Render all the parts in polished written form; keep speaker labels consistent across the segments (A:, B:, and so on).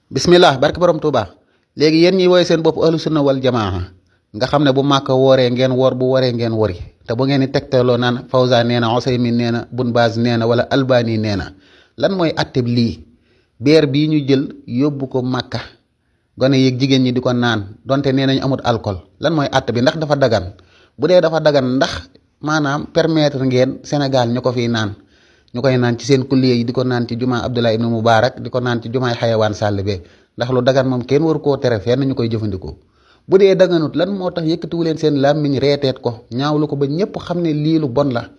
A: bismillah barke borom Touba léegi yéen ñi woy seen bopp ahlu sunna wal jamaa nga xam ne bu màkka wooree ngeen woor bu waree ngeen wori te bu ngeen di tegtaloo naan Fawza nee na Usaymin nee na Bun Baaz nee na wala Albani nee na lan mooy atteb lii beer bii ñu jël yóbbu ko màkka gone yeeg jigéen ñi di ko naan donte nee nañ amut alcool lan mooy atte bi ndax dafa dagan bu dee dafa dagan ndax maanaam permettre ngeen Sénégal ñu ko fiy naan ñu koy naan ci seen kulliye yi di ko naan ci jumaa Abdullah ibnu Mubarak di ko naan ci jumaay xayawaan sàll be ndax lu dagan moom kenn waru koo tere fenn ñu koy jëfandikoo bu dee daganut lan moo tax yëkkatiwu leen seen làmmiñ reeteet ko ñaawlu ko ba ñëpp xam ne lii lu bon la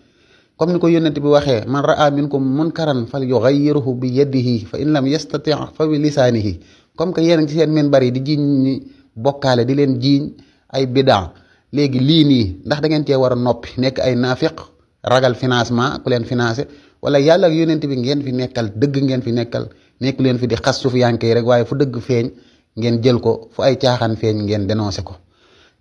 A: comme ni ko yónnent bi waxee man raa minkum munkaran fal yughayyiruhu bi yadihi fa in lam yastati fa bi lisaanihi comme que yéen ci seen minbar yi di jiiñ ñi bokkaale di leen jiiñ ay bidaa léegi lii nii ndax da ngeen cee war a noppi nekk ay naafiq ragal financement ku leen financé wala yàlla ak yónnent bi ngeen fi nekkal dëgg ngeen fi nekkal nekku leen fi di xas sufiyanke yi rek waaye fu dëgg feeñ ngeen jël ko fu ay caaxaan feeñ ngeen dénoncé ko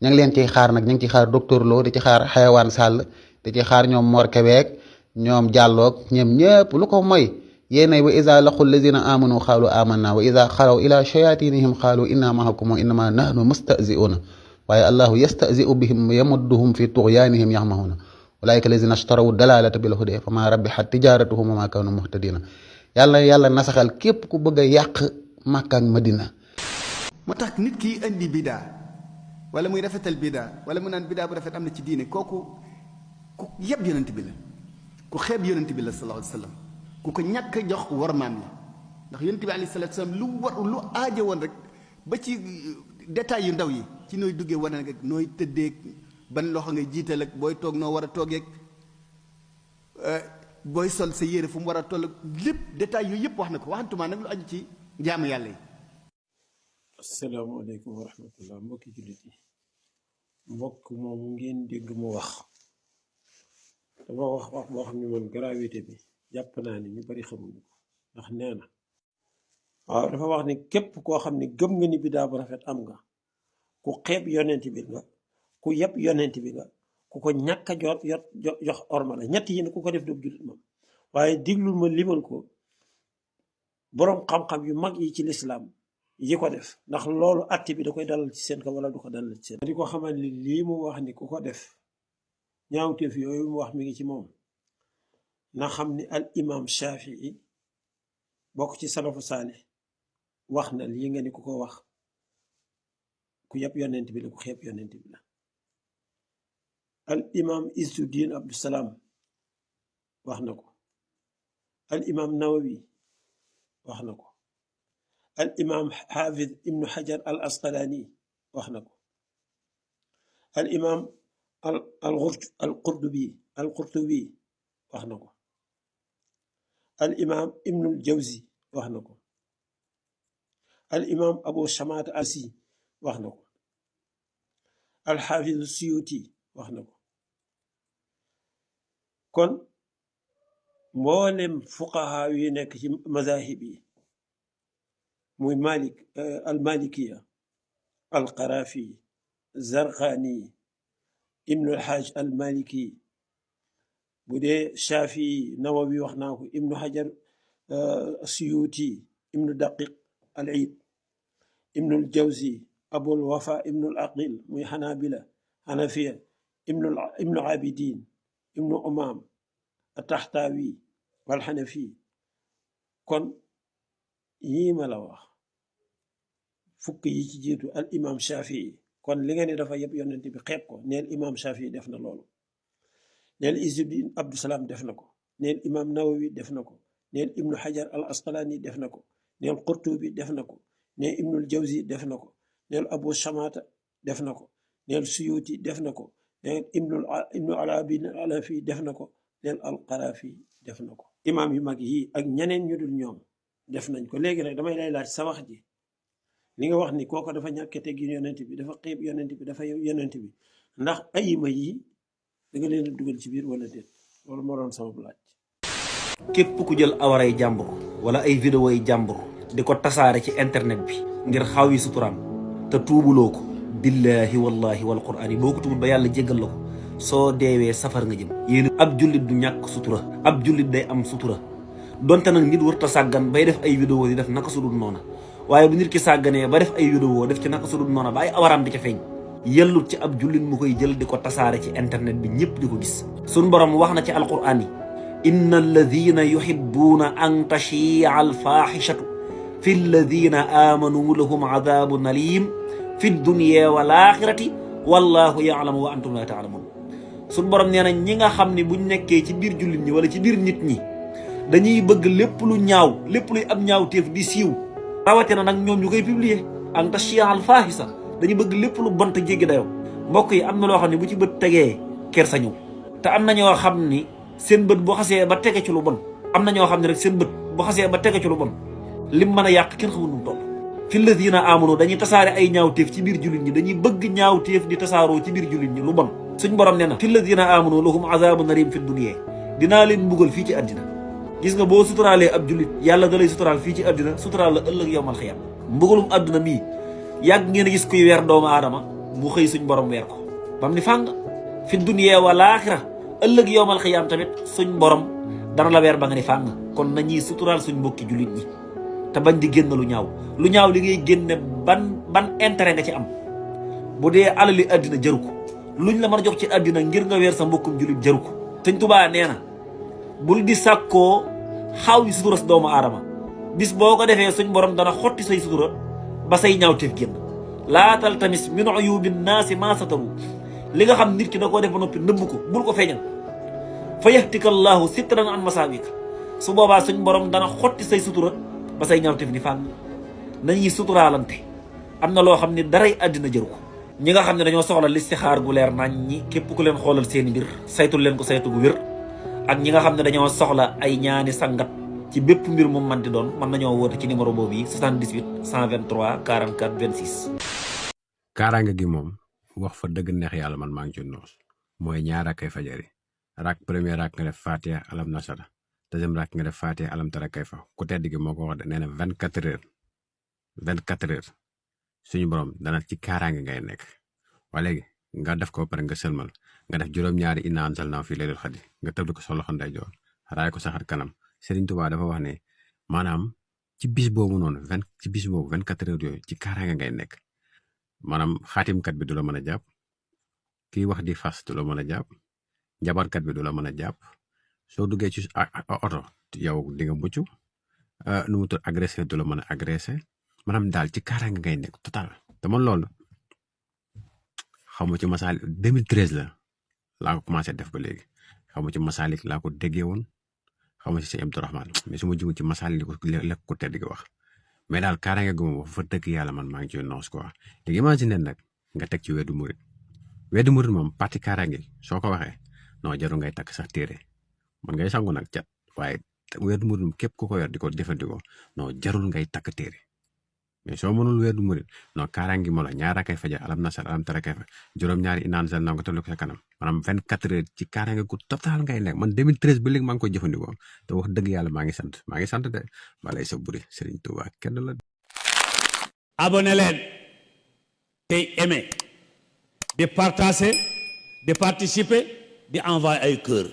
A: ña ngi leen ciy xaar nag ñu ngi ci xaar docteur Lo di ci xaar xayawaan sàll di ci xaar ñoom Mor Kebeek ñoom jàlloog ñoom ñëpp lu ko mooy yéenay wa iza laqul lazina amanu xaalu amanna wa iza xalaw ila shayatinihim xaalu inna maakum wa innama nahnu mustahzi'una waaye allahu yastahzi'u bihim yamudduhum fi tughyanihim yahmahuna ulaika lazina ashtaraw dalalata bil huda fama rabbihat tijaratuhum wa ma kanu muhtadina yàlla nasaxal képp ku bëgg a yàq Makka ak Madina.
B: moo tax nit ki indi bidaa wala muy rafetal bidaa wala mu naan bidaa bu rafet am na ci diine kooku ku yeb yonent bi la ku xeeb yonent bi la sallallahu alayhi wa sallam ku ko ñàkk a jox warmaam la ndax yonent bi alayhi salaatu salaam lu aajo woon rek ba ci détails yu ndaw yi ci nooy duggee war na ak nooy tëddee ban loxo ngay jiital ak booy toog noo war a toogeeg booy sol sa yére fu mu war a toll lépp détails yooyu yëpp wax na ko waxantumaa nag lu aju ci jaamu yàlla yi.
C: asalaamaaleykum wa rahmatullah mbokki jullit yi mbokk moomu ngeen dégg mu wax dafa wax boo xam ne man gravité bi jàpp naa ni ñu bari xamuñu ko ndax nee na waaw dafa wax ni képp koo xam ne gëm nga ni bidaa bu rafet am nga ku xeeb yonent bi nga ku yeb yonent bi nga ku ko ñàkk a jox orma la ñett yi ne ku ko def doob jullit moom waaye diglul ma limal ko boroom xam-xam yu mag yi ci lislaam yi ko def ndax loolu atti bi da koy dalal ci seen kaw wala du ko dalal ci seen di ko xamal ni lii mu wax ni ku ko def ñaawteef yooyu mu wax mi ngi ci moom na xam ni al imam Shafii bokk ci salafu saalih wax na lii nga ni ku ko wax ku yeb yonent bi la ku xeeb yonent bi la al imam Izzuddin Abdusalaam wax na ko al imam Nawawi wax na ko al imam Xaafid ibnu Xajar al Asqalaani wax na ko al imam al Qurtubi wax na ko al imam ibnul Jawzi wax na ko al imam Abu Shamaata Asi wax na ko al Xaafid Suyuti wax na ko kon mboolem fuqaha yi nekk ci mazahib yi muy Malik al Malikiya al Qarafi Zarqani ibnu al Hajj al Maliki bu dee Shafii Nawawi wax naa ko ibnu Hajar Suyuti ibnu Daqiq al Iid ibnu al Jawzi Abul Wafa ibnu al Aqil muy Hanabila Hanafiya ibnu Abidin ibnu Umam Ataxtaawi wal Xanafi kon yii ma la wax fukk yi ci jiitu al imam Shafii kon li nga ne dafa yëpp yonent bi xeeb ko neel imam Shafii def na loolu neel Izzuddin Abdusalaam def na ko neel imam Nawawi def na ko neel ibnu Hajar al Asqalaani def na ko neel Qurtubi def na ko neel ibnul Jawzi def na ko neel Abu Shamaata def na ko neel Suyuti def na ko neel ibnu Alafi def na ko neel al Qarafi def na ko imaam yu mag yi ak ñeneen ñu dul ñoom def nañ ko léegi nag damay lay laaj sa wax ji li nga wax ni kooko dafa ñàkk teggin yonent bi dafa xeeb yonent bi dafa yonent bi ndax ayima yi da nga leen a dugal ci biir wala déet loolu moo doon sama laaj.
D: képp ku jël awaray jàmbur wala ay vidéo yi jàmbur di ko tasaare ci internet bi ngir xaw yi suturaam te tuubuloo ko billaahi wallahi wal quraan yi boo ko tuubul ba yàlla jéggal la ko soo deewee safar nga jëm. yéen ab jullit du ñàkk sutura ab jullit day am sutura donte nag nit warta sàggan bay def ay vidéo yi def naka sudul noona waaye bu nit ki sàgganee ba def ay vidéo def ci naka su dul noonu ba ay awaraam di ca feeñ yellut ci ab jullit mu koy jël di ko tasaare ci internet bi ñëpp di ko gis. suñ borom wax na ci alquraan yi inna alladina yuhibbuuna an tashia alfaxishatu fi alladina amanu lahum adabun alim fi dunya wal axirati wallahu yaalamu wa antum la taalamun. suñ borom nee na ñi nga xam ne buñ nekkee ci biir jullit ñi wala ci biir nit ñi dañuy bëgg lépp lu ñaaw lépp luy am ñaaw téef di siiw rawatina nag ñoom ñu koy publier an tashia alfaxisa dañu bëgg lépp lu bon te jéggi dayoo. mbokk yi am na loo xam ne bu ci bët tegee ker sa ñëw te am na ñoo xam ni seen bët boo xasee ba tege ci lu bon am na ñoo xam ne rek seen bët boo xasee ba tege ci lu bon lim mën a yàq kenn xamul nu mu toll. fi ladina amanu dañuy tasaare ay ñaawteef ci biir jullit ñi dañuy bëgg ñaawteef di tasaaroo ci biir jullit ñi lu bon. suñ borom nee na fi ladina amanu lahum azabun alim fi dunya dinaa leen mbugal fii ci àddina. gis nga boo suturaalee ab jullit yàlla da lay suturaal fii ci àddina suturaal la ëllëg yowmal xiyam. mbugalum àdduna mii yàgg ngeen a gis kuy weer doomu aadama mu xëy suñ borom weer ko bam ni fàng fi dunya wal aaxira ëllëg yowmal xiyam tamit suñ borom dana la weer ba nga ni fàng. kon nañuy suturaal suñ mbokki jullit ñi te bañ di génn lu ñaaw li ngay génne ban intérêt nga ci am. bu dee alali àddina jëru ko luñ la mën a jox ci àddina ngir nga weer sa mbokkum jullit jëru ko. Sëñ Tuubaa nee na bul di sàkkoo xaw yi sutura si doomu aadama bis boo ko defee suñ borom dana xotti say sutura ba say ñaawteef génn. laatal tamis min uyubi naasi maa sataru li nga xam nit ki da koo def ba noppi nëbb ko bul ko feeñal fa yahtika llaahu sitran an masaawika su boobaa suñ borom dana xotti say sutura ba say ñaawteef ni fàng. nañuy suturaalante am na loo xam ne daray àddina jëru ko. ñi nga xam ne dañoo soxla listixaar gu leer nañ ñi képp ku leen xoolal seeni mbir saytul leen ko saytu gu wér ak ñi nga xam ne dañoo soxla ay ñaani sangat ci bépp mbir mu man di doon mën nañoo woote ci numéro boobu yi 78 123 44 26.
E: kaaraange gi moom wax fa dëgg neex yàlla man maa ngi ci noos mooy ñaar rakkay fajari rak premier rak nga def Fatiha alam nasara deuxième rak nga def Fatiha alam tara kayfa ku tedd gi moo ko wax de nee na 24 heures suñu borom dana ci kaaraange ngay nekk. waa léegi nga def ko pare nga sëlmal nga def juróom-ñaari inna anzalnaahu fii laylatul qadr nga tëblu ko sa loxo ndeyjoor raay ko saxat kanam. Serigne Touba dafa wax ne maanaam ci bis boobu noonu 24 heures yooyu ci kaaraange ngay nekk. maanaam xaatimkat bi du la mën a jàpp kii wax di fas du la mën a jàpp njabarkat bi du la mën a jàpp soo duggee ci oto yow di nga mucc nu mu tudd agressé du la mën a agressé maanaam daal ci kaaraange ngay nekk total. te man loolu xamu ci masaalik 2013 laa ko commencé def ba léegi xamu ci masaalik laa ko déggee woon xamu ci sëñ Abdourahmane mais su ma jiwu ci masaalik li ko tedd gi wax. mais daal kaaraange gu ma fa dëgg yàlla man maa ngi ci noos quoi. léegi imagine nag nga teg ci weddu murit moom parti kaaraange soo ko waxee non jarul ngay takk sax téere man ngay sangu nag cat waaye weddu murit moom képp ku ko yor di ko jëfandikoo non jarul ngay takk téere mais soo mënul weddu murit non kaaraange moo la ñaar rakkay fajar alam nasar alam tara kayfa juróom-ñaari inna anzalnaahu nga tëblu ko sa kanam maanaam 24 heures ci kaaraange gu total ngay nekk. man 2013 ba léegi maa ngi koy jëfandikoo te wax dëgg yàlla maa ngi sant de balay sa buri Serigne Touba kenn la.
F: abonné leen tey aimé di partager di participer di envoyer ay cœur